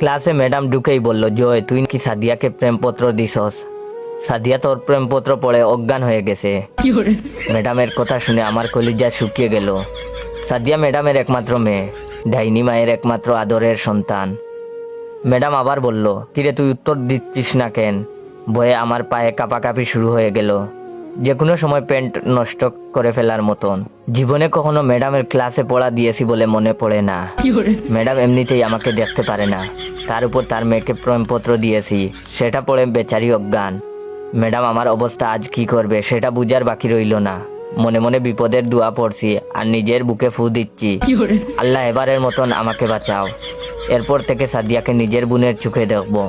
ক্লাসে ম্যাডাম ঢুকেই বলল, জয় তুই কি সাদিয়াকে প্রেমপত্র দিছস? সাদিয়া তোর প্রেমপত্র পড়ে অজ্ঞান হয়ে গেছে। ম্যাডামের কথা শুনে আমার কলিজা শুকিয়ে গেল। সাদিয়া ম্যাডামের একমাত্র মেয়ে, ডাইনি মায়ের একমাত্র আদরের সন্তান। ম্যাডাম আবার বলল, কিরে তুই উত্তর দিচ্ছিস না কেন? ভয়ে আমার পায়ে কাঁপাকাঁপি শুরু হয়ে গেল, যে কোনো সময় প্যান্ট নষ্ট করে ফেলার মতন। জীবনে কখনো ম্যাডামের ক্লাসে পড়া দিয়েছি বলে মনে পড়ে না। ম্যাডাম এমনিতেই আমাকে দেখতে পারে না, তার উপর তার মেয়েকে প্রেমপত্র দিয়েছি, সেটা পড়ে বেচারি অজ্ঞান। ম্যাডাম আমার অবস্থা আজ কি করবে সেটা বুঝার বাকি রইল না। মনে মনে বিপদের দোয়া পড়ছি আর নিজের বুকে ফু দিচ্ছি, আল্লাহ এবারের মতন আমাকে বাঁচাও। এরপর থেকে সাদিয়াকে নিজের বোনের চোখে দেখবো।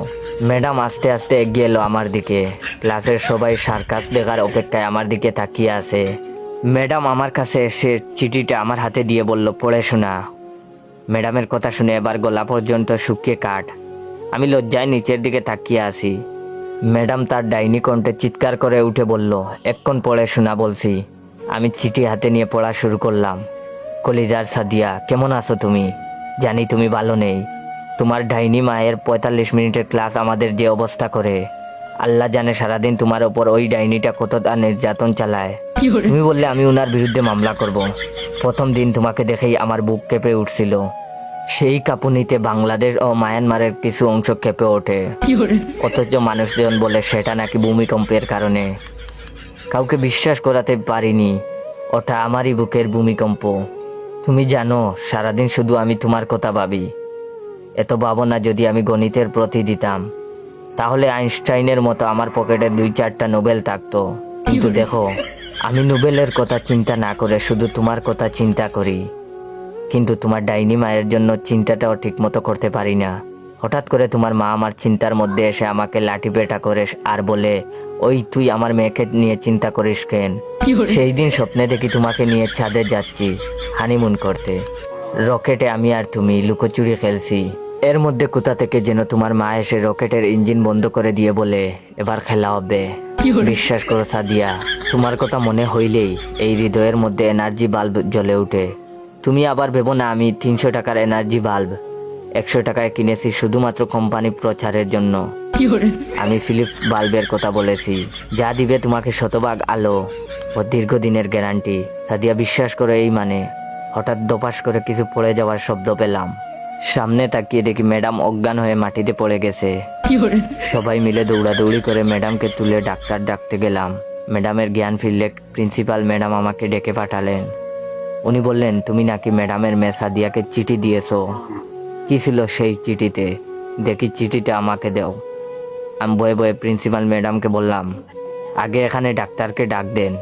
ম্যাডাম আস্তে আস্তে এগিয়ে এলো আমার দিকে। ক্লাসের সবাই সার্কাস দেখার অপেক্ষায় আমার দিকে তাকিয়ে আছে। ম্যাডাম আমার কাছে এসে চিঠিটা আমার হাতে দিয়ে বলল, পড়ে শোনা। ম্যাডামের কথা শুনে এবার গলা পর্যন্ত শুকিয়ে কাঠ। আমি লজ্জায় নিচের দিকে তাকিয়ে আছি। ম্যাডাম তার ডাইনি কণ্ঠে চিৎকার করে উঠে বলল, এক্ষণ পড়ে শোনা বলছি। আমি চিঠি হাতে নিয়ে পড়া শুরু করলাম। কলিজার সাদিয়া, কেমন আছো তুমি? জানি তুমি ভালো নেই। তোমার ডাইনি মায়ের 45 মিনিটের ক্লাস আমাদের যে অবস্থা করে, আল্লাহ জানে সারাদিন তোমার ওপর ওই ডাইনিটা কতটা নির্যাতন চালায়। তুমি বললে আমি ওনার বিরুদ্ধে মামলা করব। প্রথম দিন তোমাকে দেখেই আমার বুক কেঁপে উঠছিল। সেই কাঁপুনিতে বাংলাদেশ ও মায়ানমারের কিছু অংশ কেঁপে ওঠে, অথচ মানুষজন বলে সেটা নাকি ভূমিকম্পের কারণে। কাউকে বিশ্বাস করাতে পারিনি, ওটা আমারই বুকের ভূমিকম্প। তুমি জানো সারাদিন শুধু আমি তোমার কথা ভাবি। এত ভাবনা যদি আমি গণিতের প্রতি দিতাম, তাহলে আইনস্টাইনের মতো আমার পকেটে 2-4টা নোবেল থাকতো। কিন্তু দেখো, আমি নোবেলের কথা চিন্তা না করে শুধু তোমার কথা চিন্তা করি। কিন্তু তোমার ডাইনি মায়ের জন্য চিন্তাটাও ঠিক মতো করতে পারি না। হঠাৎ করে তোমার মা আমার চিন্তার মধ্যে এসে আমাকে লাঠি পেটা করে আর বলে, ওই তুই আমার মেয়েকে নিয়ে চিন্তা করিস কেন? সেই দিন স্বপ্নে দেখি তোমাকে নিয়ে ছাদে যাচ্ছি হানিমুন করতে। রকেটে আমি আর তুমি লুকোচুরি খেলছি। এর মধ্যে কোথা থেকে যেন তোমার মা এসে রকেটের ইঞ্জিন বন্ধ করে দিয়ে বলে, এবার খেলা হবে। বিশ্বাস করো সাদিয়া, তোমার কথা মনে হইলেই এই হৃদয়ের মধ্যে এনার্জি বাল্ব জ্বলে উঠে। তুমি আবার ভেবো না আমি 300 টাকার এনার্জি বাল্ব 100 টাকায় কিনেছি শুধুমাত্র কোম্পানি প্রচারের জন্য। আমি ফিলিপস বাল্বের কথা বলেছি, যা দিবে তোমাকে শতভাগ আলো ও দীর্ঘদিনের গ্যারান্টি। সাদিয়া বিশ্বাস করে এই মানে। হঠাৎ দপাস করে কিছু পড়ে যাওয়ার শব্দ পেলাম। সামনে তাকিয়ে দেখি ম্যাডাম অজ্ঞান হয়ে মাটিতে পড়ে গেছে। সবাই মিলে দৌড়াদৌড়ি করে ম্যাডামকে তুলে ডাক্তার ডাকতে গেলাম। ম্যাডামের জ্ঞান ফিরলে প্রিন্সিপাল ম্যাডাম আমাকে ডেকে পাঠালেন। উনি বললেন, তুমি নাকি ম্যাডামের মেয়ে সাদিয়াকে চিঠি দিয়েছো। কি ছিল সেই চিঠিতে? দেখি চিঠিটা আমাকে দাও। আমি বয়ে বয়ে প্রিন্সিপাল ম্যাডামকে বললাম, আগে এখানে ডাক্তারকে ডাক দেন।